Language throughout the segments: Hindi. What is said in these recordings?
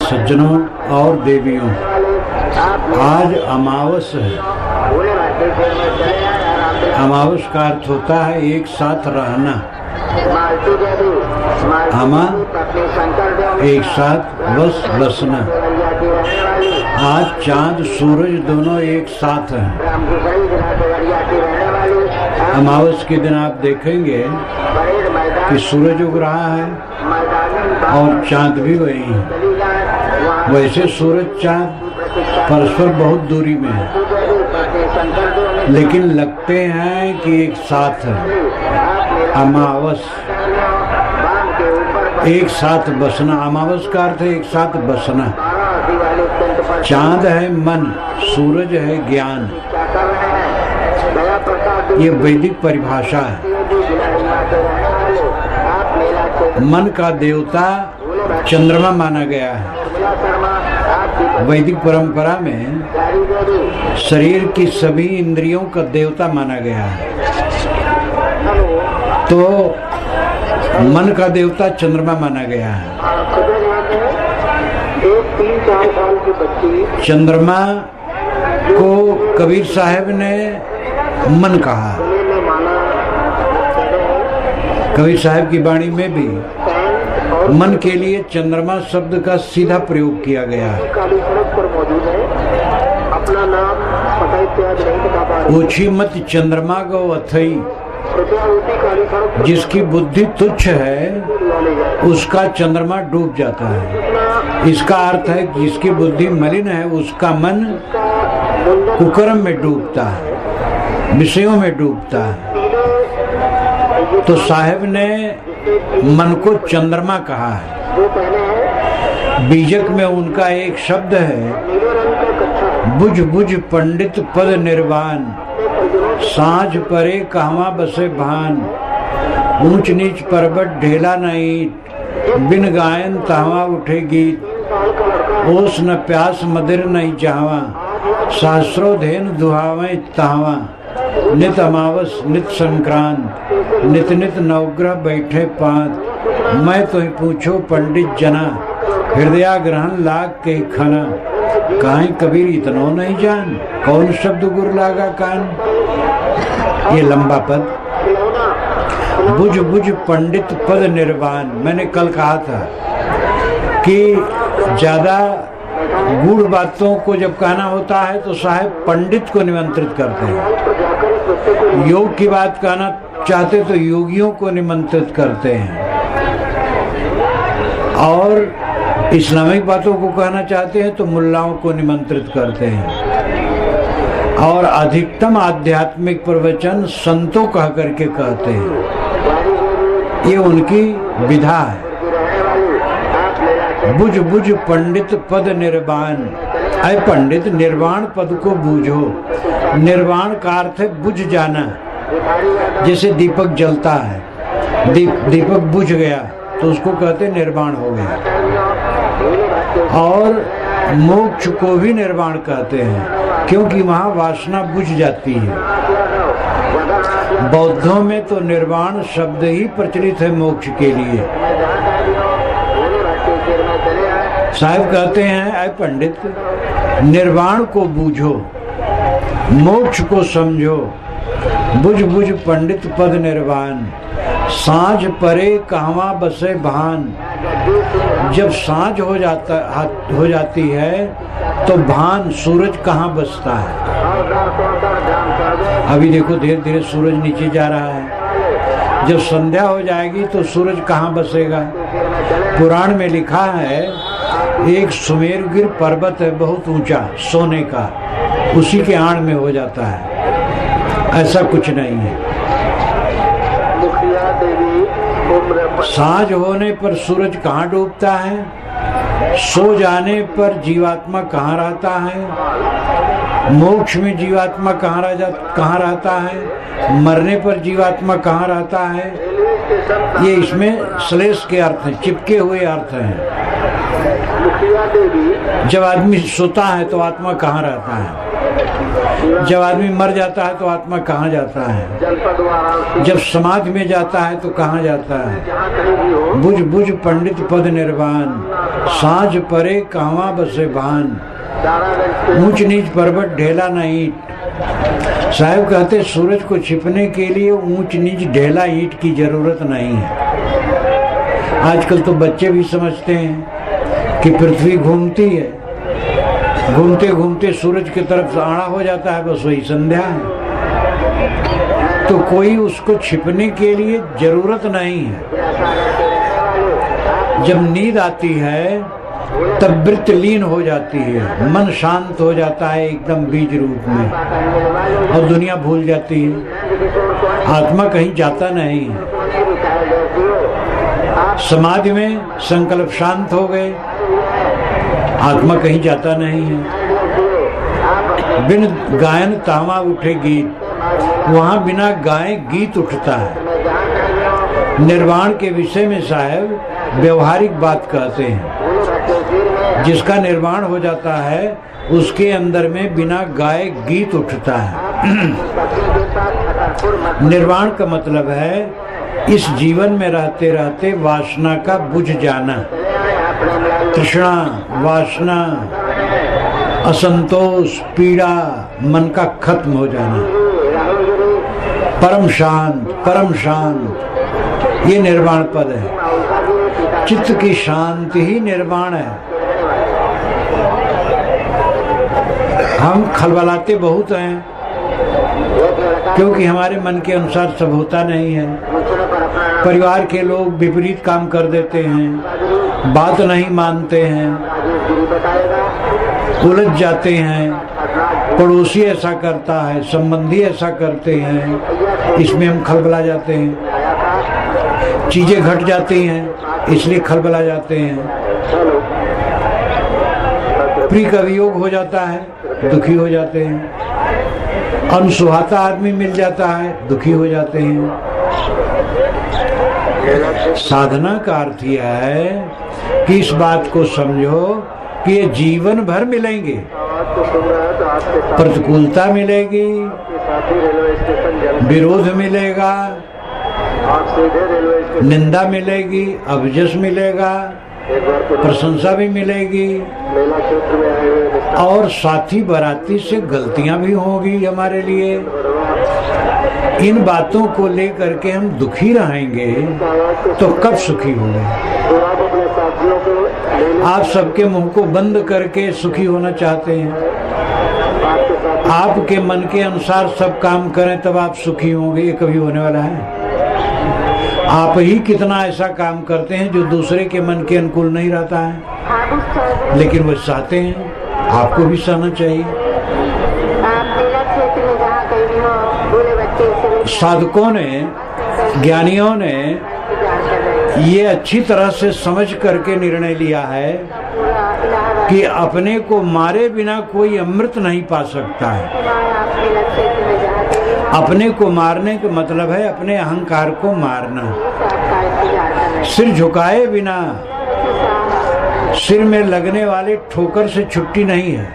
सज्जनों और देवियों, आज अमावस है। अमावस का अर्थ होता है एक साथ रहना। अमा एक साथ बसना। आज चांद सूरज दोनों एक साथ हैं। अमावस के दिन आप देखेंगे कि सूरज उग रहा है और चांद भी वही है। वैसे सूरज चांद परस्पर बहुत दूरी में है, लेकिन लगते हैं कि एक साथ है। अमावस एक साथ बसना। अमावस का अर्थ है एक साथ बसना। चांद है मन, सूरज है ज्ञान। ये वैदिक परिभाषा है। मन का देवता चंद्रमा माना गया है। वैदिक परंपरा में शरीर की सभी इंद्रियों का देवता माना गया है। तो मन का देवता चंद्रमा माना गया है। चंद्रमा को कबीर साहब ने मन कहा। कबीर साहब की वाणी में भी मन के लिए चंद्रमा शब्द का सीधा प्रयोग किया गया है। ऊंची मत चंद्रमा गो अथई, जिसकी बुद्धि तुच्छ है उसका चंद्रमा डूब जाता है। इसका अर्थ है जिसकी बुद्धि मलिन है उसका मन कुकर्म में डूबता है, विषयों में डूबता है। तो साहब ने मन को चंद्रमा कहा है। बीजक में उनका एक शब्द है, बुझ बुझ पंडित पद निर्वाण, साँझ परे कहवा बसे भान, ऊंच नीच पर्वत ढेला न ईट, बिन गायन तहवा उठे गीत, ओस न प्यास मदिर नहीं चाहवा, सहस्रोधेन दुहावे तहवा, नित अमावस नित संक्रांत, नित नित नवग्रह बैठे पांत, मैं तो पूछो पंडित जना, हृदया ग्रहण लाग के खाना, काहे कबीर इतनो नहीं जान, कौन शब्द गुर लागा कान। ये लंबा पद, बुझ बुझ पंडित पद निर्वाण। मैंने कल कहा था कि ज्यादा गूढ़ बातों को जब कहना होता है तो साहब पंडित को निमंत्रित करते हैं। योग की बात कहना चाहते तो योगियों को निमंत्रित करते हैं, और इस्लामिक बातों को कहना चाहते हैं तो मुल्लाओं को निमंत्रित करते हैं, और अधिकतम आध्यात्मिक प्रवचन संतों कह करके कहते हैं। ये उनकी विधा है। बुझ बुझ पंडित पद निर्वाण। अय पंडित, निर्वाण पद को बूझो। निर्वाण का अर्थ है बुझ जाना। जैसे दीपक जलता है, दीपक बुझ गया तो उसको कहते निर्वाण हो गया। और मोक्ष को भी निर्वाण कहते हैं, क्योंकि वहाँ वासना बुझ जाती है। बौद्धों में तो निर्वाण शब्द ही प्रचलित है मोक्ष के लिए। साहब कहते हैं, अय पंडित, निर्वाण को बूझो, मोक्ष को समझो। बुझ बुझ पंडित पद निर्वाण, साँझ परे कहवा बसे भान। जब साँझ हो जाती है तो भान, सूरज कहाँ बसता है। अभी देखो धीरे धीरे सूरज नीचे जा रहा है। जब संध्या हो जाएगी तो सूरज कहाँ बसेगा। पुराण में लिखा है एक सुमेरगिर पर्वत है बहुत ऊंचा, सोने का, उसी के आड़ में हो जाता है। ऐसा कुछ नहीं है। साँझ होने पर सूरज कहाँ डूबता है, सो जाने पर जीवात्मा कहाँ रहता है, मोक्ष में जीवात्मा कहाँ रहता है, मरने पर जीवात्मा कहाँ रहता है। ये इसमें श्लेष के अर्थ हैं, चिपके हुए अर्थ हैं। जब आदमी सोता है तो आत्मा कहाँ रहता है। जब आदमी मर जाता है तो आत्मा कहाँ जाता है? जब समाधि में जाता है तो कहाँ जाता है? बुझ बुझ पंडित पद निर्वाण, साँझ परे कहवा बसे भान, ऊंच नीच पर्वत ढेला न ईंट। साहब कहते सूरज को छिपने के लिए ऊंच नीच ढेला ईंट की जरूरत नहीं है। आजकल तो बच्चे भी समझते हैं कि पृथ्वी घूमती है, घूमते घूमते सूरज की तरफ आड़ा हो जाता है, बस वही संध्या है। तो कोई उसको छिपने के लिए जरूरत नहीं है। जब नींद आती है तब वृत्ति लीन हो जाती है, मन शांत हो जाता है एकदम बीज रूप में, और दुनिया भूल जाती है। आत्मा कहीं जाता नहीं है। समाधि में संकल्प शांत हो गए, आत्मा कहीं जाता नहीं है। बिन गायन तामा उठे गीत, वहाँ बिना गाए गीत उठता है। निर्वाण के विषय में साहब व्यवहारिक बात कहते हैं। जिसका निर्वाण हो जाता है उसके अंदर में बिना गाए गीत उठता है। निर्वाण का मतलब है इस जीवन में रहते रहते वासना का बुझ जाना, तृष्णा, वासना, असंतोष, पीड़ा, मन का खत्म हो जाना, परम शांत, ये निर्वाण पद है। चित्त की शांति ही निर्वाण है। हम खलबलाते बहुत हैं क्योंकि हमारे मन के अनुसार सब होता नहीं है। परिवार के लोग विपरीत काम कर देते हैं, बात नहीं मानते हैं, उलझ जाते हैं, पड़ोसी ऐसा करता है, संबंधी ऐसा करते हैं, इसमें हम खलबला जाते हैं। चीजें घट जाती हैं इसलिए खलबला जाते हैं। प्रिय का वियोग हो जाता है, दुखी हो जाते हैं। अनसुहाता आदमी मिल जाता है, दुखी हो जाते हैं। साधना का अर्थ यह है कि इस बात को समझो कि ये जीवन भर मिलेंगे। प्रतिकूलता मिलेगी, विरोध मिलेगा, निंदा मिलेगी, अपजस मिलेगा, प्रशंसा भी मिलेगी, और साथी बाराती से गलतियां भी होगी हमारे लिए। इन बातों को लेकर के हम दुखी रहेंगे तो कब सुखी होंगे? आप सबके मुंह को बंद करके सुखी होना चाहते हैं। आपके मन के अनुसार सब काम करें तब आप सुखी होंगे, ये कभी होने वाला है? आप ही कितना ऐसा काम करते हैं जो दूसरे के मन के अनुकूल नहीं रहता है, लेकिन वो चाहते हैं। आपको भी सहना चाहिए। साधकों ने, ज्ञानियों ने ये अच्छी तरह से समझ करके निर्णय लिया है कि अपने को मारे बिना कोई अमृत नहीं पा सकता है। अपने को मारने का मतलब है अपने अहंकार को मारना। सिर झुकाए बिना सिर में लगने वाले ठोकर से छुट्टी नहीं है।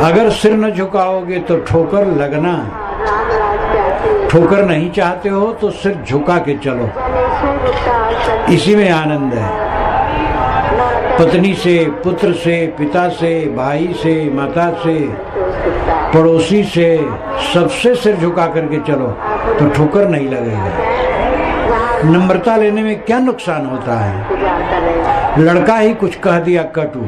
अगर सिर न झुकाओगे तो ठोकर लगना। ठोकर नहीं चाहते हो तो सिर झुका के चलो, इसी में आनंद है। पत्नी से, पुत्र से, पिता से, भाई से, माता से, पड़ोसी से, सबसे सिर झुका करके चलो तो ठोकर नहीं लगेगा। नम्रता लेने में क्या नुकसान होता है? लड़का ही कुछ कह दिया कटु,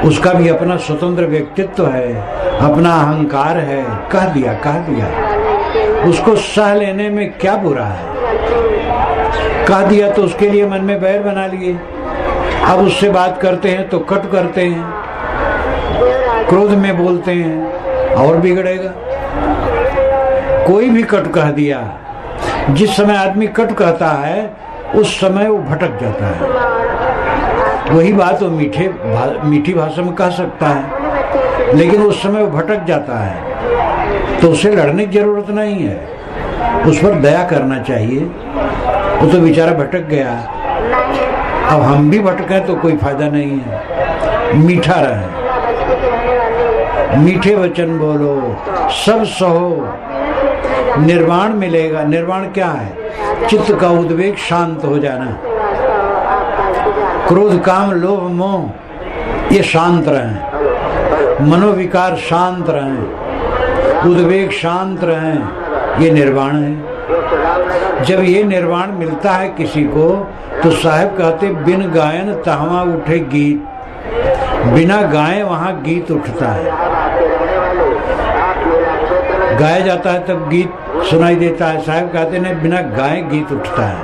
उसका भी अपना स्वतंत्र व्यक्तित्व है, अपना अहंकार है, कह दिया। उसको सह लेने में क्या बुरा है? कह दिया तो उसके लिए मन में बैर बना लिए। अब उससे बात करते हैं तो कट करते हैं, क्रोध में बोलते हैं और बिगड़ेगा। कोई भी कट कह दिया, जिस समय आदमी कट कहता है उस समय वो भटक जाता है। वही बात वो मीठी भाषा में कह सकता है, लेकिन उस समय वो भटक जाता है तो उसे लड़ने की जरूरत नहीं है। उस पर दया करना चाहिए। वो तो बेचारा भटक गया, अब हम भी भटके तो कोई फायदा नहीं है। मीठा रहे। मीठे वचन बोलो, सब सहो, निर्वाण मिलेगा। निर्वाण क्या है? चित्त का उद्वेग शांत हो जाना, क्रोध काम लोभ मोह ये शांत रहें, मनोविकार शांत रहें, उद्वेग शांत रहें, ये निर्वाण है। जब ये निर्वाण मिलता है किसी को तो साहब कहते बिन गायन तहवा उठे गीत, बिना गाए वहां गीत उठता है। गाया जाता है तब गीत सुनाई देता है। साहब कहते हैं बिना गाए गीत उठता है।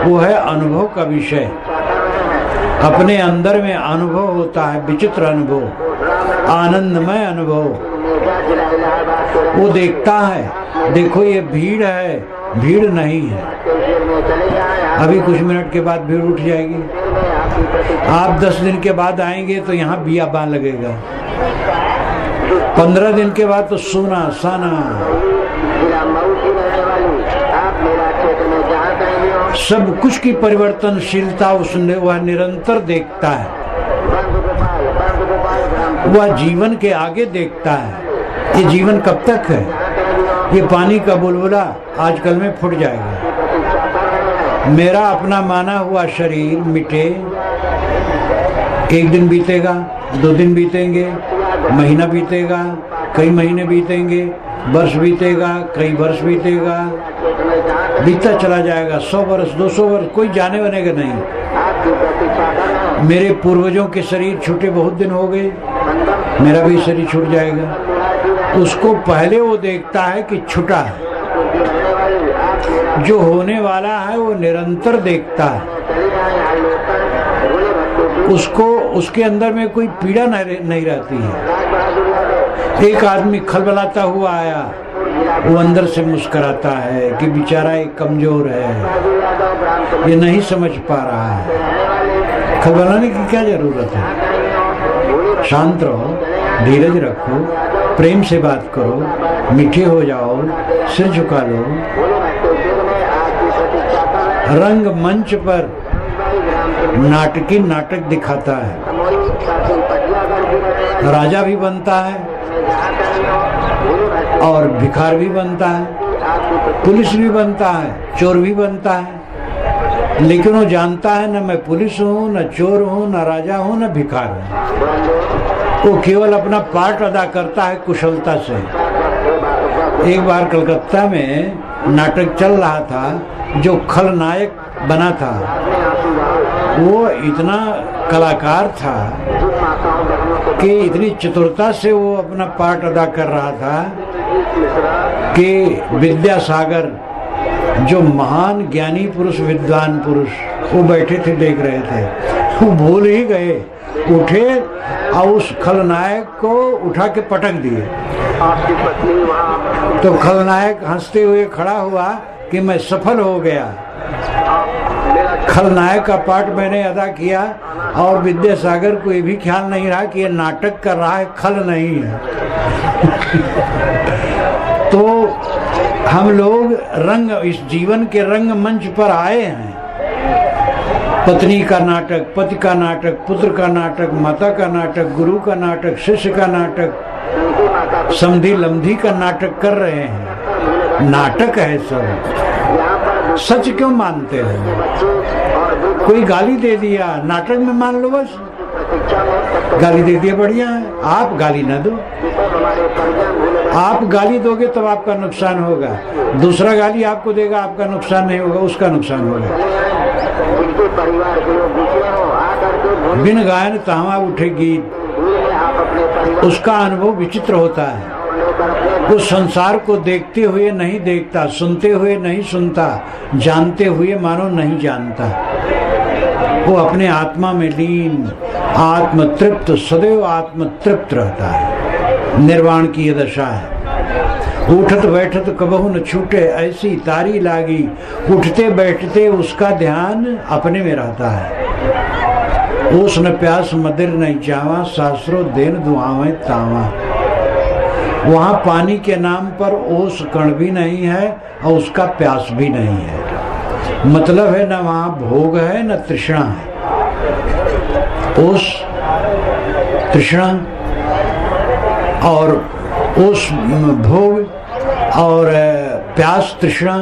वो है अनुभव का विषय, अपने अंदर में अनुभव होता है, विचित्र अनुभव, आनंदमय अनुभव। वो देखता है, देखो ये भीड़ है, भीड़ नहीं है। अभी कुछ मिनट के बाद भीड़ उठ जाएगी। आप 10 दिन के बाद आएंगे तो यहाँ बियाबान लगेगा, 15 दिन के बाद तो सोना साना। सब कुछ की परिवर्तनशीलता उसने वह निरंतर देखता है, वह जीवन के आगे देखता है। ये जीवन कब तक है? ये पानी का बुलबुला आजकल में फूट जाएगा। मेरा अपना माना हुआ शरीर मिटे, एक दिन बीतेगा, 2 दिन बीतेंगे, महीना बीतेगा, कई महीने बीतेंगे, वर्ष बीतेगा, कई वर्ष बीतेगा, बीतता चला जाएगा। 100 वर्ष 200 वर्ष कोई जाने बनेगा नहीं। मेरे पूर्वजों के शरीर छूटे बहुत दिन हो गए, मेरा भी शरीर छूट जाएगा। उसको पहले वो देखता है कि छूटा है, जो होने वाला है वो निरंतर देखता है। उसको उसके अंदर में कोई पीड़ा नहीं रहती है। एक आदमी खलबलाता हुआ आया, वो अंदर से मुस्कुराता है कि बेचारा एक कमजोर है, ये नहीं समझ पा रहा है। खलबलाने की क्या जरूरत है? शांत रहो, धीरज रखो, प्रेम से बात करो, मीठे हो जाओ, सिर झुका लो। रंग मंच पर नाटकी नाटक दिखाता है, राजा भी बनता है और भिखार भी बनता है, पुलिस भी बनता है, चोर भी बनता है। लेकिन वो जानता है न मैं पुलिस हूँ, न चोर हूँ, न राजा हूँ, न भिखार हूँ। वो केवल अपना पार्ट अदा करता है कुशलता से। एक बार कलकत्ता में नाटक चल रहा था, जो खलनायक बना था वो इतना कलाकार था कि इतनी चतुरता से वो अपना पार्ट अदा कर रहा था कि विद्यासागर जो महान ज्ञानी पुरुष, विद्वान पुरुष, वो बैठे थे, देख रहे थे। वो भूल ही गए, उठे और उस खलनायक को उठा के पटक दिए। तो खलनायक हंसते हुए खड़ा हुआ कि मैं सफल हो गया, खलनायक का पार्ट मैंने अदा किया। और विद्यासागर को ये भी ख्याल नहीं रहा कि ये नाटक कर रहा है, खल नहीं है। तो हम लोग रंग, इस जीवन के रंग मंच पर आए हैं। पत्नी का नाटक, पति का नाटक, पुत्र का नाटक, माता का नाटक, गुरु का नाटक, शिष्य का नाटक, समधी लमधी का नाटक कर रहे हैं। नाटक है सब। सच क्यों मानते हो? कोई गाली दे दिया, नाटक में मान लो बस। गाली दे दिया, बढ़िया है, आप गाली ना दो। आप गाली दोगे तब आपका नुकसान होगा, दूसरा गाली आपको देगा, आपका नुकसान नहीं होगा, उसका नुकसान होगा। बिन गायन तहवा उठे गीत, उसका अनुभव विचित्र होता है। वो संसार को देखते हुए नहीं देखता, सुनते हुए नहीं सुनता, जानते हुए मानो नहीं जानता। वो अपने आत्मा में लीन, आत्मतृप्त, सदैव आत्मतृप्त रहता है। निर्वाण की यह दशा है। उठत बैठत कबहू न छूटे, ऐसी तारी लागी। उठते बैठते उसका ध्यान अपने में रहता है। ओस न प्यास मदिर नहीं चावा, शास्त्रों देन दुआवें तावा। वहाँ पानी के नाम पर ओस कण भी नहीं है और उसका प्यास भी नहीं है। मतलब है न वहाँ भोग है न तृष्णा है। ओस, तृष्णा, और उस भोग और प्यास तृष्णा,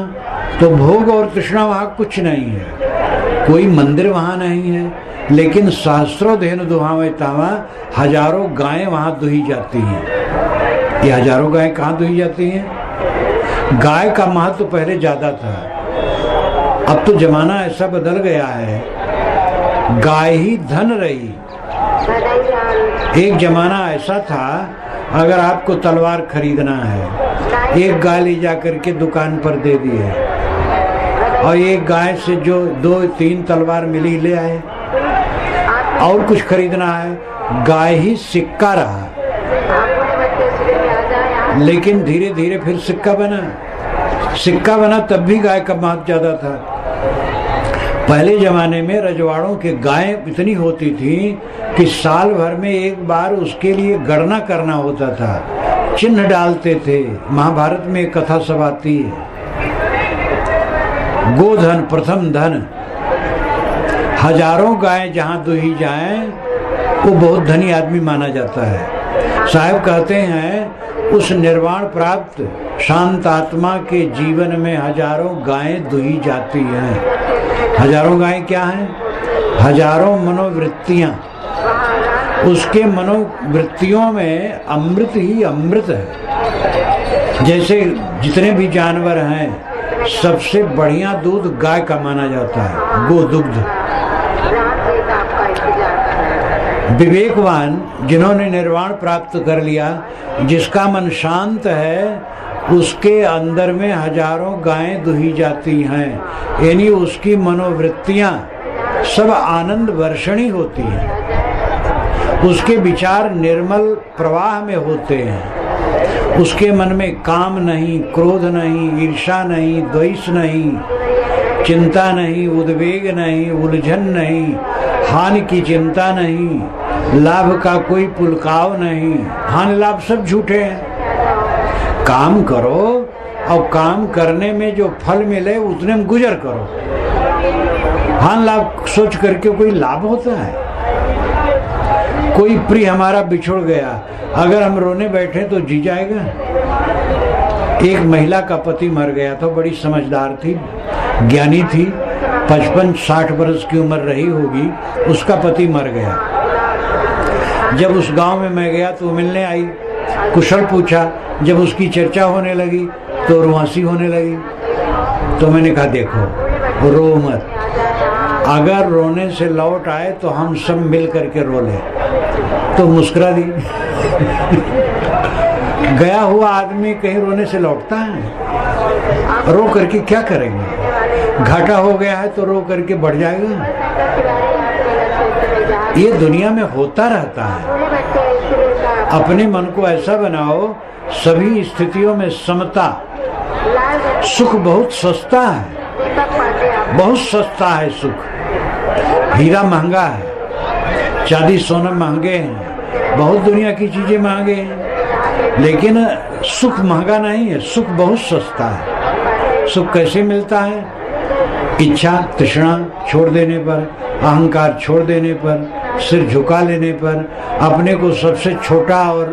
तो भोग और तृष्णा वहाँ कुछ नहीं है, कोई मंदिर वहाँ नहीं है, लेकिन सहस्रों धेनु दुहावे तावा, हजारों गायें वहाँ दुही जाती हैं। ये हजारों गायें कहाँ दुही जाती हैं? गाय का महत्व तो पहले ज़्यादा था, अब तो जमाना ऐसा बदल गया है, गाय ही धन रही। एक जमाना ऐसा था, अगर आपको तलवार खरीदना है, एक गाय ले जा करके दुकान पर दे दी है, और एक गाय से जो 2-3 तलवार मिली ले आए। और कुछ खरीदना है, गाय ही सिक्का रहा, लेकिन धीरे धीरे फिर सिक्का बना, तब भी गाय का महत्व ज्यादा था। पहले जमाने में रजवाड़ों के गायें इतनी होती थी कि साल भर में एक बार उसके लिए गणना करना होता था, चिन्ह डालते थे। महाभारत में एक कथा सब आती है, गोधन प्रथम धन। हजारों गायें जहाँ दुही जाएं, वो बहुत धनी आदमी माना जाता है। साहब कहते हैं, उस निर्वाण प्राप्त शांत आत्मा के जीवन में हजारों गायें दुही जाती हैं। हजारों गायें क्या हैं? हजारों मनोवृत्तियाँ। उसके मनोवृत्तियों में अमृत ही अमृत है। जैसे जितने भी जानवर हैं, सबसे बढ़िया दूध गाय का माना जाता है, गोदुग्ध। विवेकवान जिन्होंने निर्वाण प्राप्त कर लिया, जिसका मन शांत है, उसके अंदर में हजारों गायें दुही जाती हैं, यानी उसकी मनोवृत्तियां सब आनंद वर्षणी होती हैं। उसके विचार निर्मल प्रवाह में होते हैं। उसके मन में काम नहीं, क्रोध नहीं, ईर्ष्या नहीं, द्वेष नहीं, चिंता नहीं, उद्वेग नहीं, उलझन नहीं, हानि की चिंता नहीं, लाभ का कोई पुलकाव नहीं। हानि लाभ सब झूठे हैं। काम करो और काम करने में जो फल मिले उतने में गुजर करो। हानि लाभ सोच करके कोई लाभ होता है? कोई प्रिय हमारा बिछुड़ गया, अगर हम रोने बैठे तो जी जाएगा? एक महिला का पति मर गया था, बड़ी समझदार थी, ज्ञानी थी, 55-60 वर्ष की उम्र रही होगी, उसका पति मर गया। जब उस गांव में मैं गया तो मिलने आई, कुशल पूछा। जब उसकी चर्चा होने लगी तो रुआंसी होने लगी। तो मैंने कहा, देखो रो मत, अगर रोने से लौट आए तो हम सब मिल करके रो ले। तो मुस्कुरा दी। गया हुआ आदमी कहीं रोने से लौटता है? रो करके क्या करेंगे? घाटा हो गया है तो रो करके बढ़ जाएगा। ये दुनिया में होता रहता है। अपने मन को ऐसा बनाओ, सभी स्थितियों में समता। सुख बहुत सस्ता है, बहुत सस्ता है सुख। हीरा महंगा है, चांदी सोना महंगे हैं, बहुत दुनिया की चीजें महंगे हैं, लेकिन सुख महंगा नहीं है, सुख बहुत सस्ता है। सुख कैसे मिलता है? इच्छा तृष्णा छोड़ देने पर, अहंकार छोड़ देने पर, सिर झुका लेने पर, अपने को सबसे छोटा और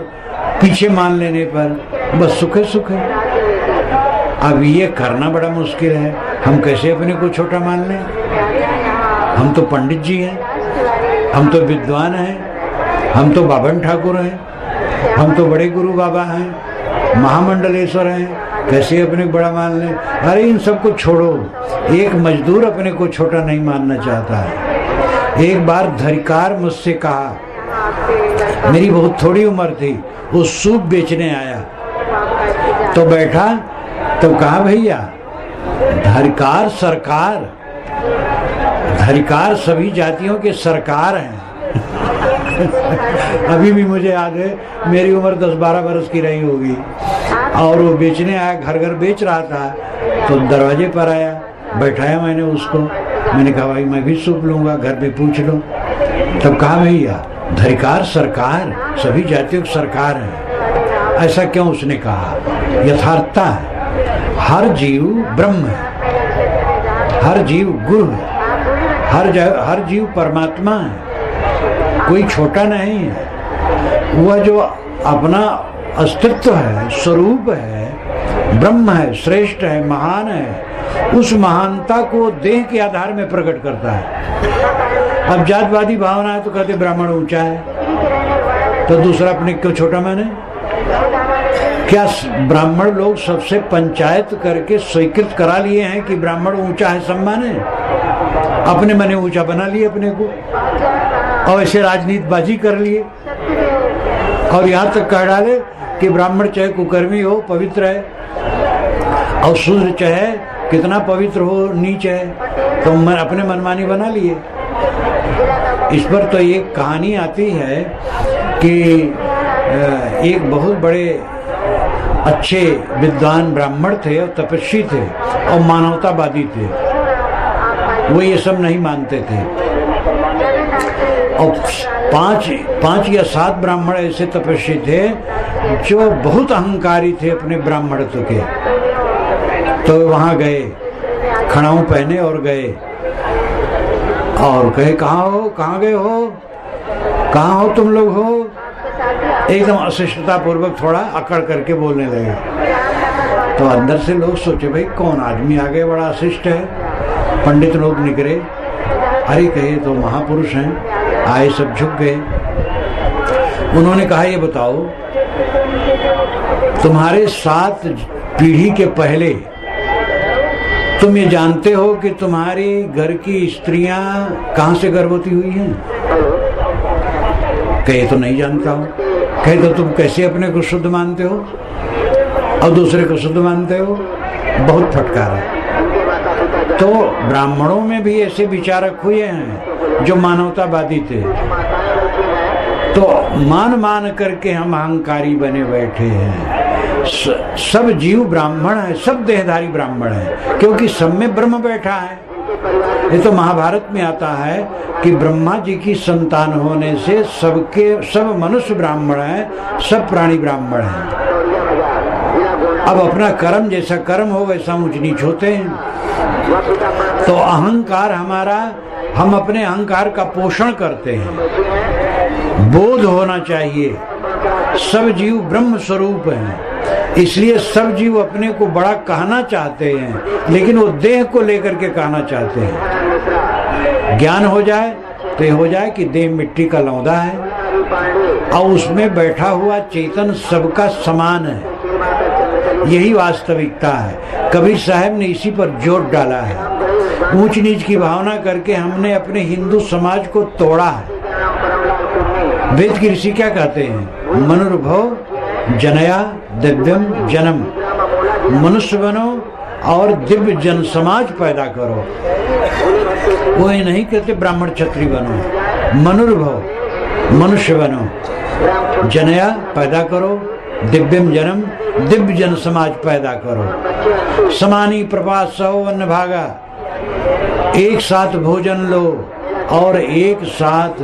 पीछे मान लेने पर, बस सुख है सुख है। अब ये करना बड़ा मुश्किल है। हम कैसे अपने को छोटा मान लें? हम तो पंडित जी हैं, हम तो विद्वान हैं, हम तो बाबन ठाकुर हैं, हम तो बड़े गुरु बाबा हैं, महामंडलेश्वर हैं, कैसे अपने को बड़ा मान लें? अरे इन सबको छोड़ो। एक मजदूर अपने को छोटा नहीं मानना चाहता है। एक बार धरिकार मुझसे कहा, मेरी बहुत थोड़ी उम्र थी, वो सूप बेचने आया तो बैठा, तो कहा, भैया धरिकार सरकार, धरिकार सभी जातियों के सरकार हैं। अभी भी मुझे याद है, मेरी उम्र 10-12 वर्ष की रही होगी, और वो बेचने आया, घर घर बेच रहा था, तो दरवाजे पर आया, बैठाया मैंने उसको। मैंने कहा, भाई मैं भी सूप लूंगा, घर पे पूछ लो। तब कहा, भैया धरिकार सरकार, सभी जातियों की सरकार है। ऐसा क्यों उसने कहा? यथार्थता है। हर जीव ब्रह्म है, हर जीव गुरु है, हर जीव परमात्मा है, कोई छोटा नहीं है। वह जो अपना अस्तित्व है, स्वरूप है, ब्रह्म है, श्रेष्ठ है, महान है, उस महानता को देह के आधार में प्रकट करता है। अब जातवादी भावना है तो कहते ब्राह्मण ऊंचा है, तो दूसरा अपने क्यों छोटा माने? क्या ब्राह्मण लोग सबसे पंचायत करके स्वीकृत करा लिए हैं कि ब्राह्मण ऊंचा है, सम्मान है? अपने मने ऊंचा बना लिए अपने को और ऐसे राजनीतिबाजी कर लिए और यहाँ तक कह डाले कि ब्राह्मण चाहे कुकर्मी हो पवित्र है और शूद्र चाहे कितना पवित्र हो नीच है, तो अपने मनमानी बना लिए। इस पर तो एक कहानी आती है कि एक बहुत बड़े अच्छे विद्वान ब्राह्मण थे और तपस्वी थे और मानवतावादी थे, वो ये सब नहीं मानते थे। और पांच या सात ब्राह्मण ऐसे तपस्वी थे जो बहुत अहंकारी थे अपने ब्राह्मणत्व के। तो वहां गए, खड़ाऊ पहने और गए और कहे कहाँ हो, कहाँ गए हो, कहाँ हो तुम लोग हो? एकदम अशिष्टता पूर्वक थोड़ा अकड़ करके बोलने लगे। तो अंदर से लोग सोचे भाई कौन आदमी आ गए, बड़ा अशिष्ट है। पंडित लोग निकले, अरे कहे तो महापुरुष हैं, आए सब झुक गए। उन्होंने कहा ये बताओ तुम्हारे 7 पीढ़ी के पहले तुम ये जानते हो कि तुम्हारे घर की स्त्रियां कहां से गर्भवती हुई हैं? कहे तो नहीं जानता हूं। कहे तो तुम कैसे अपने को शुद्ध मानते हो और दूसरे को शुद्ध मानते हो? बहुत फटकार है। तो ब्राह्मणों में भी ऐसे विचारक हुए हैं जो मानवतावादी थे, तो मान करके हम अहंकारी बने बैठे हैं। सब जीव ब्राह्मण है, सब देहधारी ब्राह्मण है, क्योंकि सब में ब्रह्म बैठा है। ये तो महाभारत में आता है कि ब्रह्मा जी की संतान होने से सब मनुष्य ब्राह्मण है, सब प्राणी ब्राह्मण है। अब अपना कर्म जैसा कर्म हो वैसा ऊंच नीच होते हैं। तो अहंकार हमारा, हम अपने अहंकार का पोषण करते हैं। बोध होना चाहिए सब जीव ब्रह्म स्वरूप हैं, इसलिए सब जीव अपने को बड़ा कहना चाहते हैं, लेकिन वो देह को लेकर के कहना चाहते हैं। ज्ञान हो जाए तो ये हो जाए कि देह मिट्टी का लौंदा है और उसमें बैठा हुआ चेतन सबका समान है। यही वास्तविकता है। कबीर साहब ने इसी पर जोर डाला है। ऊंच नीच की भावना करके हमने अपने हिंदू समाज को तोड़ा है। वेद की ऋषि क्या कहते हैं? मनुर्भव जनया दिव्यम जन्म, मनुष्य बनो और दिव्य जन समाज पैदा करो। वो ये नहीं कहते ब्राह्मण क्षत्रिय बनो। मनुर्भव मनुष्य बनो, जनया पैदा करो, दिव्यम जन्म दिव्य जन समाज पैदा करो। समानी प्रपात सौ अन्न भागा, एक साथ भोजन लो और एक साथ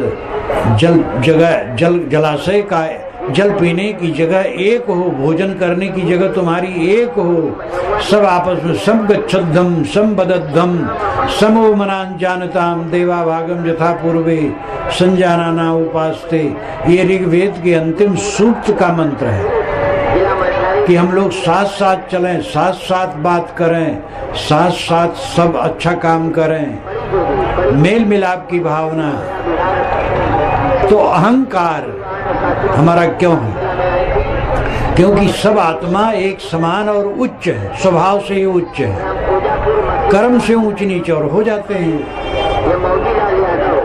जलाशय का जल पीने की जगह एक हो, भोजन करने की जगह तुम्हारी एक हो। सब आपस में सम गच्छद्धम सम बदद्धम समो मनान जानताम देवा भागम यथा पूर्वे संजानाना उपास्ते। ये ऋग्वेद के अंतिम सूक्त का मंत्र है कि हम लोग साथ साथ चलें, साथ साथ बात करें, साथ साथ सब अच्छा काम करें, मेल मिलाप की भावना। तो अहंकार हमारा क्यों है? क्योंकि सब आत्मा एक समान और उच्च है, स्वभाव से ही उच्च है, कर्म से ऊंच नीच और हो जाते हैं।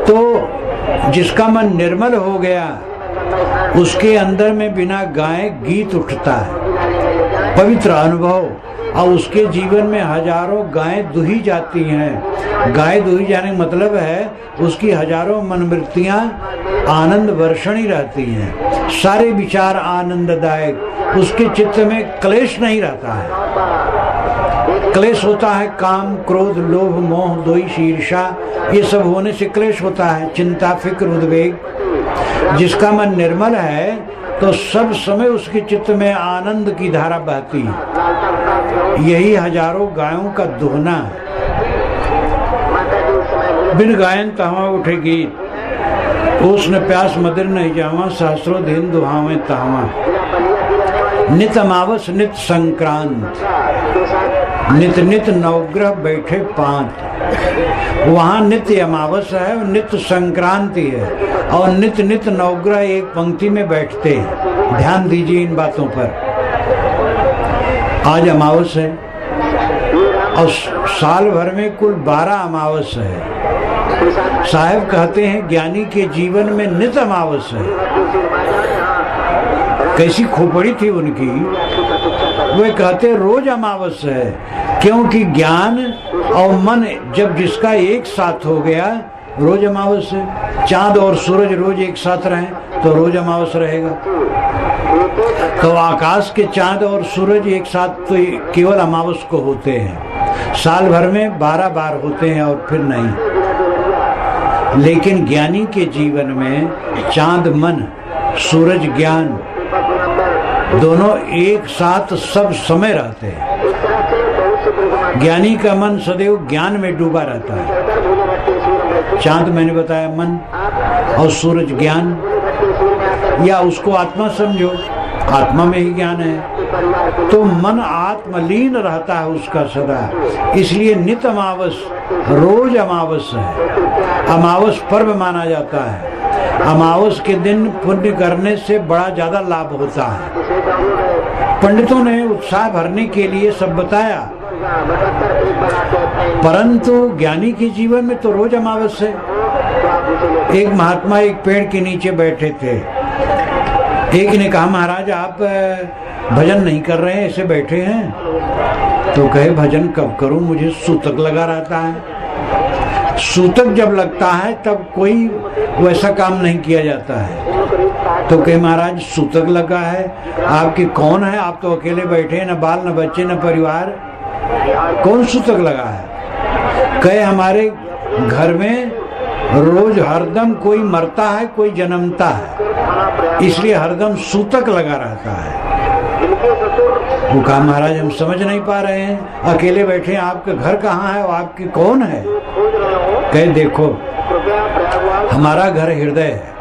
तो जिसका मन निर्मल हो गया उसके अंदर में बिना गाए गीत उठता है, पवित्र अनुभव, और उसके जीवन में हजारों गायें दुही जाती हैं। गाय दुही जाने का मतलब है उसकी हजारों मनवृत्तियां आनंद वर्षणी रहती हैं, सारे विचार आनंददायक, उसके चित्त में क्लेश नहीं रहता है। क्लेश होता है काम क्रोध लोभ मोह द्वेष ईर्षा, ये सब होने से क्लेश होता है, चिंता फिक्र उद्वेग। जिसका मन निर्मल है तो सब समय उसके चित्त में आनंद की धारा बहती है। यही हजारों गायों का दुहना है। बिन गायन तहवा उठेगी, उसने प्यास मदिर नहीं जावा, सहस्रों दिन दुहावे तहवा। नित अमावस नित संक्रांत, नित नित नवग्रह बैठे पांच। वहाँ नित्य अमावस है और नित्य संक्रांति है और नित नित नवग्रह एक पंक्ति में बैठते हैं। ध्यान दीजिए इन बातों पर। आज अमावस है और साल भर में कुल 12 अमावस है। साहब कहते हैं ज्ञानी के जीवन में नित अमावस है। कैसी खोपड़ी थी उनकी, वे कहते रोज अमावस है, क्योंकि ज्ञान और मन जब जिसका एक साथ हो गया रोज अमावस है। चांद और सूरज रोज एक साथ रहें तो रोज अमावस रहेगा। तो आकाश के चांद और सूरज एक साथ तो केवल अमावस को होते हैं, साल भर में 12 बार होते हैं और फिर नहीं। लेकिन ज्ञानी के जीवन में चांद मन, सूरज ज्ञान दोनों एक साथ सब समय रहते हैं। ज्ञानी का मन सदैव ज्ञान में डूबा रहता है। चांद मैंने बताया मन और सूरज ज्ञान, या उसको आत्मा समझो, आत्मा में ही ज्ञान है। तो मन आत्मलीन रहता है उसका सदा, इसलिए नित अमावस रोज अमावस है। अमावस पर्व माना जाता है। अमावस के दिन पुण्य करने से बड़ा ज्यादा लाभ होता है। पंडितों ने उत्साह भरने के लिए सब बताया, परंतु ज्ञानी के जीवन में तो रोज अमावस है। एक महात्मा एक पेड़ के नीचे बैठे थे। एक ने कहा महाराज आप भजन नहीं कर रहे हैं, ऐसे बैठे हैं। तो कहे भजन कब करूं, मुझे सूतक लगा रहता है। सूतक जब लगता है तब कोई वैसा काम नहीं किया जाता है। तो कहे महाराज सूतक लगा है, आपके कौन है, आप तो अकेले बैठे हैं, न बाल न बच्चे न परिवार, कौन सूतक लगा है। कहे हमारे घर में रोज हरदम कोई मरता है कोई जन्मता है, इसलिए हरदम सूतक लगा रहता है। वो कहा महाराज हम समझ नहीं पा रहे हैं, अकेले बैठे हैं, आपका घर कहाँ है और आपकी कौन है। कहे देखो हमारा घर हृदय है,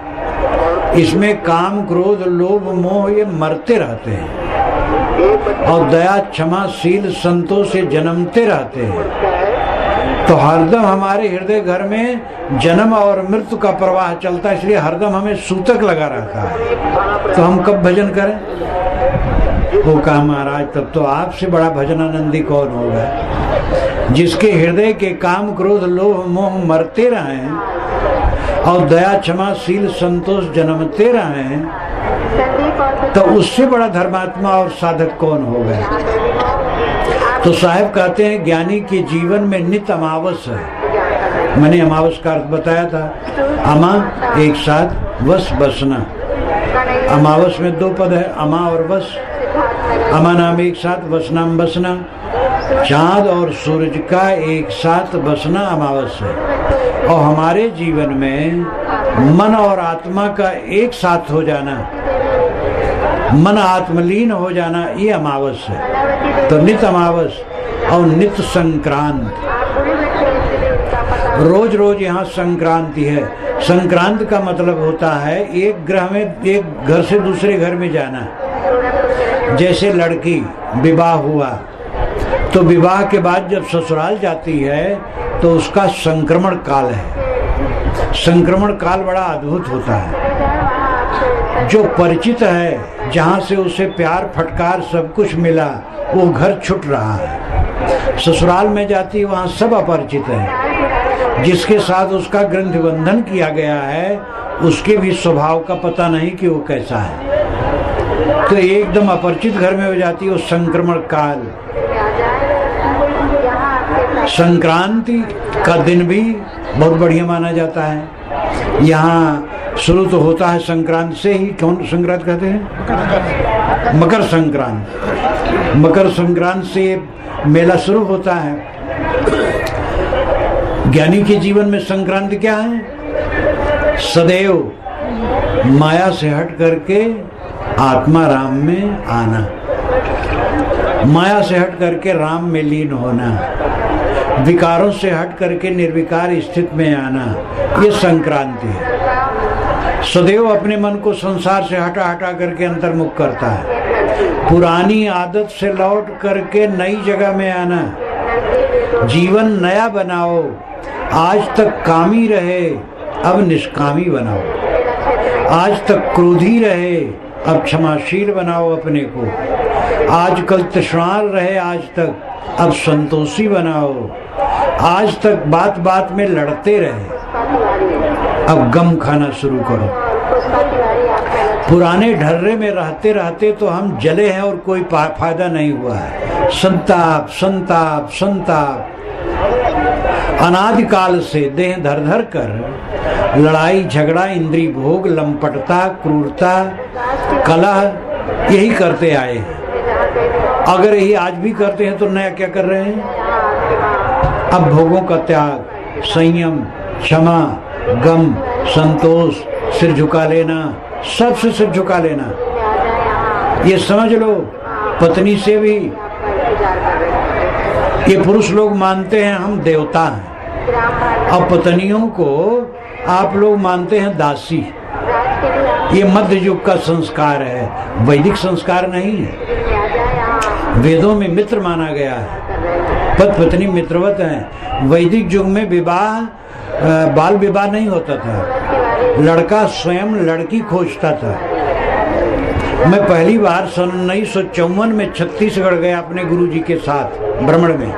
इसमें काम क्रोध लोभ मोह ये मरते रहते हैं और दया क्षमा शील संतोष से जन्मते रहते हैं। तो हरदम हमारे हृदय घर में जन्म और मृत्यु का प्रवाह चलता है, इसलिए हरदम हमें सूतक लगा रहता है। तो हम कब भजन करें। वो कहा महाराज तब तो आपसे बड़ा भजनानंदी कौन होगा, जिसके हृदय के काम क्रोध लोभ मोह मरते रहें और दया क्षमा शील संतोष जन्मते रहें, तो उससे बड़ा धर्मात्मा और साधक कौन होगा। तो साहब कहते हैं ज्ञानी के जीवन में नित अमावस है। मैंने अमावस का अर्थ बताया था, अमा एक साथ वस बसना। अमावस में 2 पद है, अमा और वस। अमा नाम एक साथ, वस नाम बसना। चांद और सूरज का एक साथ बसना अमावस है। और हमारे जीवन में मन और आत्मा का एक साथ हो जाना, मन आत्मलीन हो जाना, ये अमावस है। तो नित अमावस और नित संक्रांत, रोज रोज यहाँ संक्रांति है। संक्रांत का मतलब होता है एक ग्रह में, एक घर से दूसरे घर में जाना। जैसे लड़की विवाह हुआ तो विवाह के बाद जब ससुराल जाती है तो उसका संक्रमण काल है। संक्रमण काल बड़ा अद्भुत होता है। जो परिचित है, जहाँ से उसे प्यार फटकार सब कुछ मिला, वो घर छूट रहा है। ससुराल में जाती वहाँ सब अपरिचित है। जिसके साथ उसका ग्रंथि बंधन किया गया है उसके भी स्वभाव का पता नहीं कि वो कैसा है। तो एकदम अपरिचित घर में हो जाती है वो संक्रमण काल। संक्रांति का दिन भी बहुत बढ़िया माना जाता है। यहाँ शुरू तो होता है संक्रांति से ही। कौन संक्रांति कहते हैं? मकर संक्रांति। मकर संक्रांति से मेला शुरू होता है। ज्ञानी के जीवन में संक्रांति क्या है? सदैव माया से हट करके आत्मा राम में आना, माया से हट करके राम में लीन होना, विकारों से हट करके निर्विकार स्थिति में आना, ये संक्रांति है। सदैव अपने मन को संसार से हटा हटा करके अंतर्मुख करता है। पुरानी आदत से लौट करके नई जगह में आना, जीवन नया बनाओ। आज तक कामी रहे, अब निष्कामी बनाओ। आज तक क्रोधी रहे, अब क्षमाशील बनाओ अपने को। आजकल तृष्णाल रहे आज तक, अब संतोषी बनाओ। आज तक बात बात में लड़ते रहे, अब गम खाना शुरू करो। पुराने ढर्रे में रहते रहते तो हम जले हैं और कोई फायदा नहीं हुआ है। संताप संताप संताप, अनादिकाल से देह धर धर कर लड़ाई झगड़ा, इंद्री भोग, लंपटता, क्रूरता, कलह यही करते आए हैं। अगर यही आज भी करते हैं तो नया क्या कर रहे हैं? अब भोगों का त्याग, संयम, क्षमा, गम, संतोष, सिर झुका लेना, सबसे सिर झुका लेना। ये समझ लो, पत्नी से भी ये पुरुष लोग मानते हैं हम देवता हैं, और पत्नियों को आप लोग मानते हैं दासी। ये मध्य युग का संस्कार है, वैदिक संस्कार नहीं है। वेदों में मित्र माना गया है, पति पत्नी मित्रवत हैं। वैदिक युग में विवाह बाल विवाह नहीं होता था, लड़का स्वयं लड़की खोजता था। मैं पहली बार सन 1954 में छत्तीसगढ़ गया अपने गुरुजी के साथ भ्रमण में,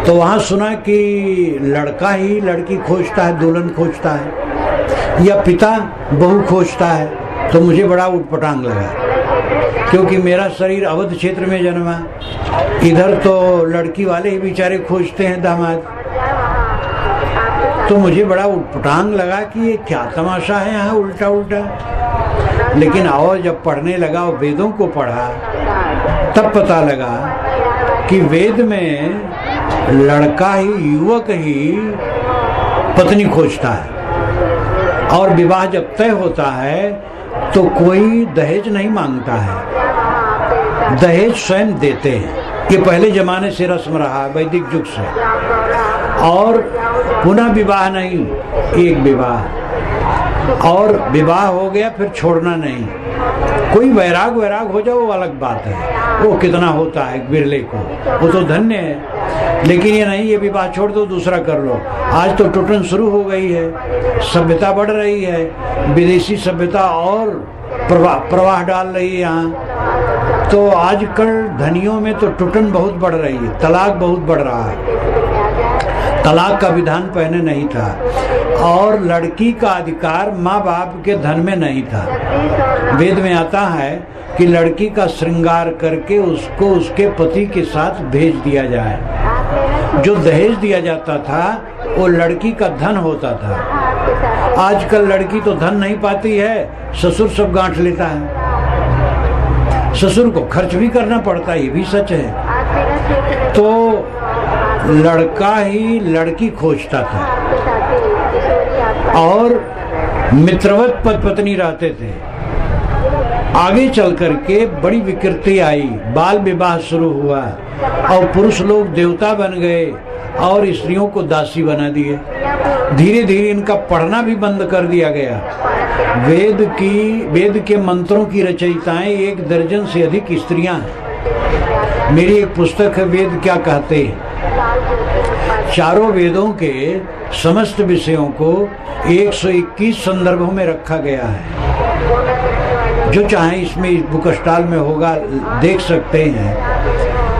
तो वहाँ सुना कि लड़का ही लड़की खोजता है, दुल्हन खोजता है, या पिता बहू खोजता है। तो मुझे बड़ा उटपटांग लगा, क्योंकि मेरा शरीर अवध क्षेत्र में जन्मा, इधर तो लड़की वाले ही बेचारे खोजते हैं दामाद। तो मुझे बड़ा उटपटांग लगा कि ये क्या तमाशा है यहाँ उल्टा उल्टा। लेकिन और जब पढ़ने लगा और वेदों को पढ़ा, तब पता लगा कि वेद में लड़का ही, युवक ही पत्नी खोजता है, और विवाह जब तय होता है तो कोई दहेज नहीं मांगता है, दहेज स्वयं देते हैं। ये पहले जमाने से रस्म रहा वैदिक युग से। और पुनः विवाह नहीं, एक विवाह, और विवाह हो गया फिर छोड़ना नहीं। कोई वैराग हो जाए वो अलग बात है, वो कितना होता है बिरले को, वो तो धन्य है। लेकिन ये नहीं, ये विवाह छोड़ दो दूसरा कर लो। आज तो टूटन शुरू हो गई है, सभ्यता बढ़ रही है, विदेशी सभ्यता और प्रवाह डाल रही है यहाँ। तो आजकल धनियों में तो टूटन बहुत बढ़ रही है, तलाक बहुत बढ़ रहा है। तलाक का विधान पहले नहीं था, और लड़की का अधिकार माँ बाप के धन में नहीं था। वेद में आता है कि लड़की का श्रृंगार करके उसको उसके पति के साथ भेज दिया जाए। जो दहेज दिया जाता था वो लड़की का धन होता था। आजकल लड़की तो धन नहीं पाती है, ससुर सब गांठ लेता है, ससुर को खर्च भी करना पड़ता है, ये भी सच है। तो लड़का ही लड़की खोजता था, और मित्रवत पति पत्नी रहते थे। आगे चल करके बड़ी विकृति आई, बाल विवाह शुरू हुआ, और पुरुष लोग देवता बन गए और स्त्रियों को दासी बना दिए। धीरे धीरे इनका पढ़ना भी बंद कर दिया गया। वेद के मंत्रों की रचयिताएं 1 दर्जन से अधिक स्त्रियां हैं। मेरी एक पुस्तक है, वेद क्या कहते हैं। चारों वेदों के समस्त विषयों को 121 संदर्भों में रखा गया है। जो चाहे इसमें बुक स्टॉल में होगा, देख सकते हैं।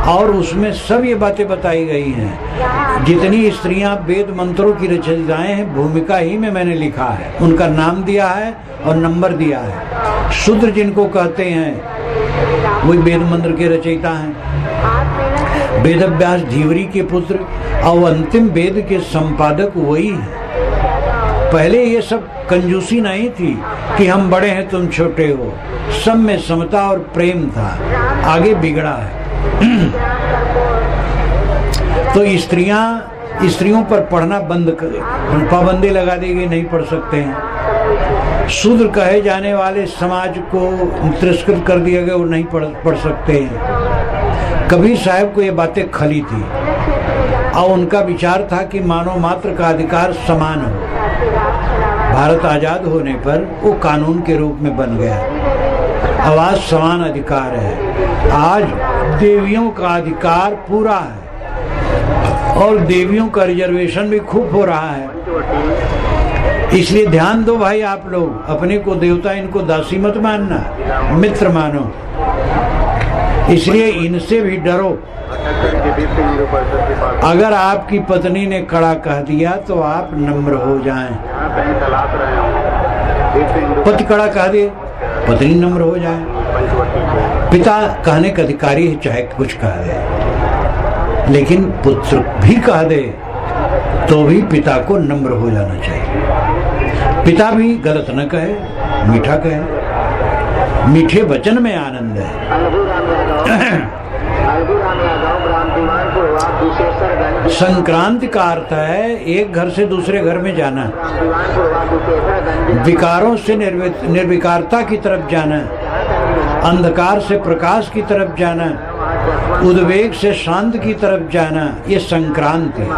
और उसमें सब ये बातें बताई गई हैं। जितनी स्त्रियां वेद मंत्रों की रचयिताएं हैं, भूमिका ही में मैंने लिखा है, उनका नाम दिया है और नंबर दिया है। शूद्र जिनको कहते हैं वही वेद मंत्र के रचयिता हैं। वेद व्यास धीवरी के पुत्र और अंतिम वेद के संपादक वही हैं। पहले ये सब कंजूसी नहीं थी कि हम बड़े हैं तुम छोटे हो, सब में समता और प्रेम था। आगे बिगड़ा है। तो स्त्रियों पर पढ़ना बंद कर, पाबंदी लगा दी गई, नहीं पढ़ सकते हैं। शूद्र कहे जाने वाले समाज को तिरस्कृत कर दिया गया, वो नहीं पढ़ सकते हैं। कबीर साहब को ये बातें खली थी, और उनका विचार था कि मानव मात्र का अधिकार समान हो। भारत आजाद होने पर वो कानून के रूप में बन गया। आवाज समान अधिकार है। आज देवियों का अधिकार पूरा है और देवियों का रिजर्वेशन भी खूब हो रहा है। इसलिए ध्यान दो भाई, आप लोग अपने को देवता, इनको दासी मत मानना, मित्र मानो। इसलिए इनसे भी डरो। अगर आपकी पत्नी ने कड़ा कह दिया तो आप नम्र हो जाएं। पति कड़ा कह दे, पत्नी नम्र हो जाए। पिता कहने का अधिकारी है, चाहे कुछ कह दे, लेकिन पुत्र भी कह दे तो भी पिता को नम्र हो जाना चाहिए। पिता भी गलत न कहे, मीठा कहे। मीठे वचन में आनंद है। संक्रांति का अर्थ है एक घर से दूसरे घर में जाना, विकारों से निर्विकारता की तरफ जाना, अंधकार से प्रकाश की तरफ जाना, उद्वेग से शांत की तरफ जाना। ये संक्रांति।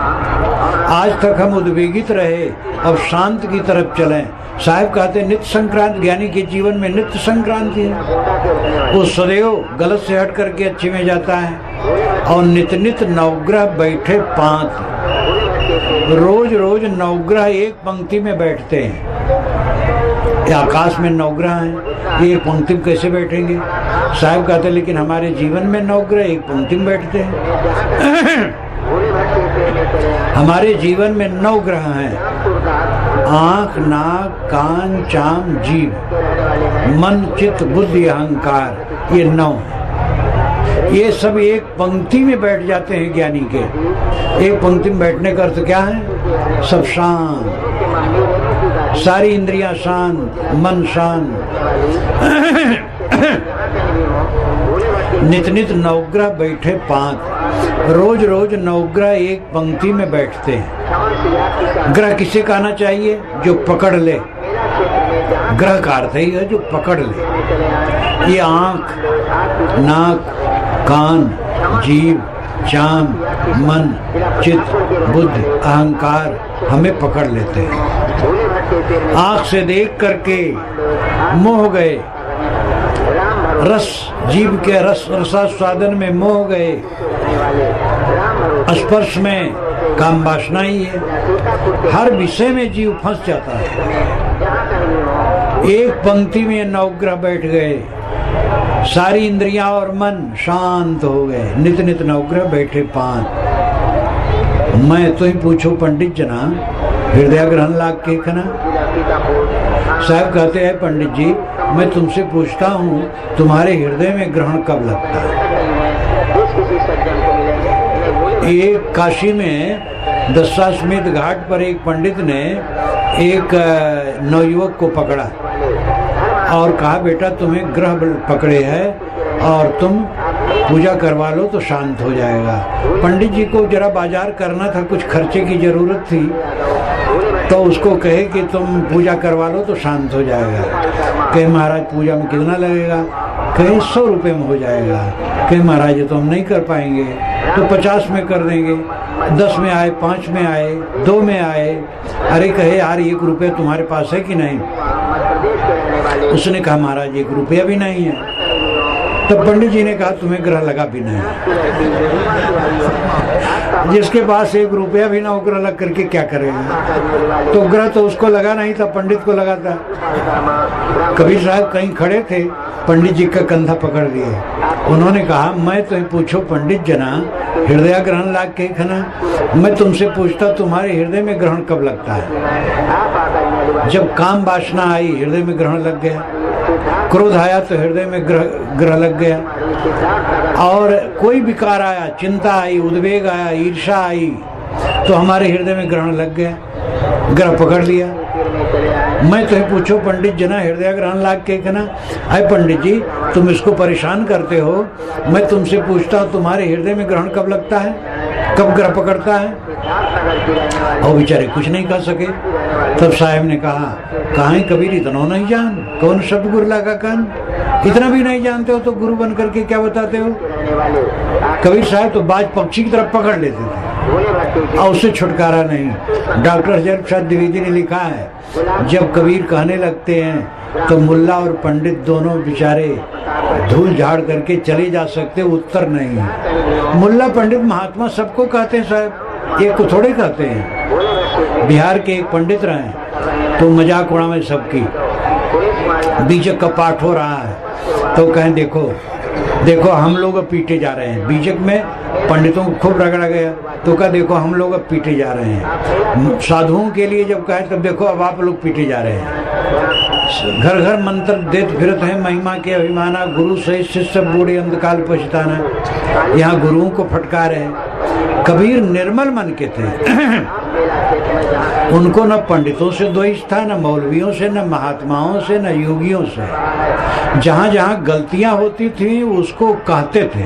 आज तक हम उद्वेगित रहे, अब शांत की तरफ चलें। साहब कहते नित्य संक्रांति, ज्ञानी के जीवन में नित्य संक्रांति है। वो सदैव गलत से हट करके अच्छे में जाता है। और नित नित नवग्रह बैठे पांत, रोज रोज नवग्रह एक पंक्ति में बैठते हैं। आकाश में नवग्रह हैं, एक पंक्ति में कैसे बैठेंगे? साहब कहते लेकिन हमारे जीवन में नवग्रह एक पंक्ति में बैठते हैं। हमारे जीवन में 9 ग्रह हैं, आंख, नाक, कान, चाम, जीव, मन, चित्त, बुद्धि, अहंकार। ये 9 हैं। ये सब एक पंक्ति में बैठ जाते हैं ज्ञानी के। एक पंक्ति में बैठने का अर्थ क्या है? सब शांत, सारी इंद्रियां शांत, मन शांत। नित नित नवग्रह बैठे पांत, रोज रोज नवग्रह एक पंक्ति में बैठते हैं। ग्रह किसे कहना चाहिए? जो पकड़ ले। ग्रह का अर्थ ही है जो पकड़ ले। ये आंख, नाक, कान, जीव, चाम, मन, चित्त, बुद्धि, अहंकार हमें पकड़ लेते हैं। आंख से देख करके मोह गए, रस, जीव के रसास्वादन में मोह गए, स्पर्श में काम वासना ही है। हर विषय में जीव फंस जाता है। एक पंक्ति में नवग्रह बैठ गए, सारी इंद्रियां और मन शांत हो गए। नित नित नवग्रह बैठे पांच। मैं तो ही पूछो पंडित जना, हृदय ग्रहण लाग के खना। साहब कहते हैं पंडित जी, मैं तुमसे पूछता हूँ तुम्हारे हृदय में ग्रहण कब लगता है? एक काशी में दशाश्वमेध घाट पर एक पंडित ने एक नवयुवक को पकड़ा और कहा बेटा तुम्हें ग्रह पकड़े हैं और तुम पूजा करवा लो तो शांत हो जाएगा। पंडित जी को जरा बाजार करना था, कुछ खर्चे की जरूरत थी, तो उसको कहे कि तुम पूजा करवा लो तो शांत हो जाएगा। कहे महाराज पूजा में कितना लगेगा? कहे 100 रुपये में हो जाएगा। कहे महाराज ये तो हम नहीं कर पाएंगे, तो 50 में कर देंगे। 10 में आए, 5 में आए, 2 में आए। अरे कहे यार 1 रुपये तुम्हारे पास है कि नहीं? उसने कहा महाराज 1 रुपया भी नहीं है। तब पंडित जी ने कहा तुम्हें ग्रह लगा भी नहीं। जिसके पास 1 रुपया भी ना हो ग्रह लग करके क्या करेगा? तो ग्रह तो उसको लगा नहीं था, पंडित को लगा था। कबीर साहब कहीं खड़े थे, पंडित जी का कंधा पकड़ लिए। उन्होंने कहा मैं तो पूछो पंडित जना, हृदय ग्रहण लाग के खना। मैं तुमसे पूछता तुम्हारे हृदय में ग्रहण कब लगता है? जब काम वासना आई हृदय में ग्रहण लग गया, क्रोध आया तो हृदय में ग्रह लग गया, और कोई विकार आया, चिंता आई, उद्वेग आया, ईर्ष्या आई, तो हमारे हृदय में ग्रहण लग गया, ग्रह पकड़ लिया। मैं तो पूछो पंडित जना, हृदय ग्रहण लाग के कहना। अरे पंडित जी तुम इसको परेशान करते हो। मैं तुमसे पूछता हूँ तुम्हारे हृदय में ग्रहण कब लगता है, कब ग्रह पकड़ता है? और बेचारे कुछ नहीं कह सके। तब साहब ने कहा कहाँ कबीर इतना नहीं जान, कौन शब्द गुरु लगा कान? इतना भी नहीं जानते हो तो गुरु बन करके क्या बताते हो? कबीर साहब तो बाज पक्षी की तरफ पकड़ लेते थे। और उससे छुटकारा नहीं। डॉक्टर हजरत शाह द्विवेदी ने लिखा है, जब कबीर कहने लगते हैं तो मुल्ला और पंडित दोनों बेचारे धूल झाड़ करके चले जा सकते, उत्तर नहीं है। मुल्ला पंडित महात्मा सबको कहते हैं साहब, एक को थोड़े कहते हैं। बिहार के एक पंडित रहे तो मजाक उड़ा में सबकी, बीजक का पाठ हो रहा है तो कहें देखो देखो हम लोग अब पीटे जा रहे हैं। बीजक में पंडितों को खूब रगड़ा गया तो कहा देखो हम लोग अब पीटे जा रहे हैं। साधुओं के लिए जब कहे तब देखो अब आप लोग पीटे जा रहे हैं। घर घर मंत्र देत फिरत है महिमा के अभिमाना, गुरु सहित शिष्य बूढ़े अंधकाल पछताना। यहाँ गुरुओं को फटकार है। कबीर निर्मल मन के थे उनको न पंडितों से द्वेष था, न मौलवियों से, न महात्माओं से, न योगियों से। जहाँ जहाँ गलतियां होती थी उसको कहते थे,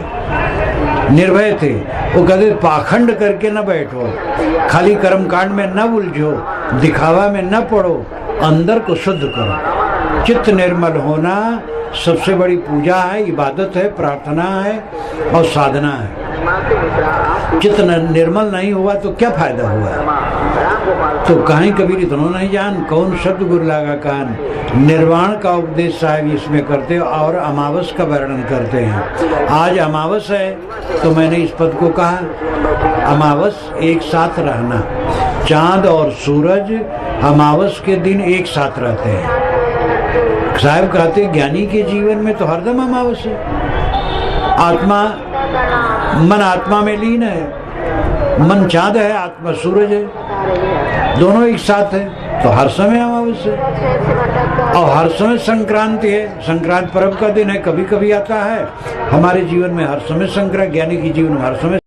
निर्भय थे। वो कहते पाखंड करके न बैठो, खाली कर्मकांड में न उलझो, दिखावा में न पड़ो, अंदर को शुद्ध करो। चित्त निर्मल होना सबसे बड़ी पूजा है, इबादत है, प्रार्थना है और साधना है। चित्त निर्मल नहीं हुआ तो क्या फायदा हुआ। तो कहीं कबीर इतना नहीं जान, कौन शब्द गुरु लागा कान। निर्वाण का उपदेश साहब इसमें करते और अमावस का वर्णन करते हैं। आज अमावस है तो मैंने इस पद को कहा, अमावस एक साथ रहना। चांद और सूरज अमावस के दिन एक साथ रहते हैं। साहब कहते ज्ञानी के जीवन में तो हरदम अमावस है। आत्मा मन आत्मा में लीन है, मन चांद है, आत्मा सूरज है, दोनों एक साथ है तो हर समय अमावस है और हर समय संक्रांति है। संक्रांति पर्व का दिन है, कभी कभी आता है। हमारे जीवन में हर समय संक्रांति, ज्ञानी के जीवन में हर समय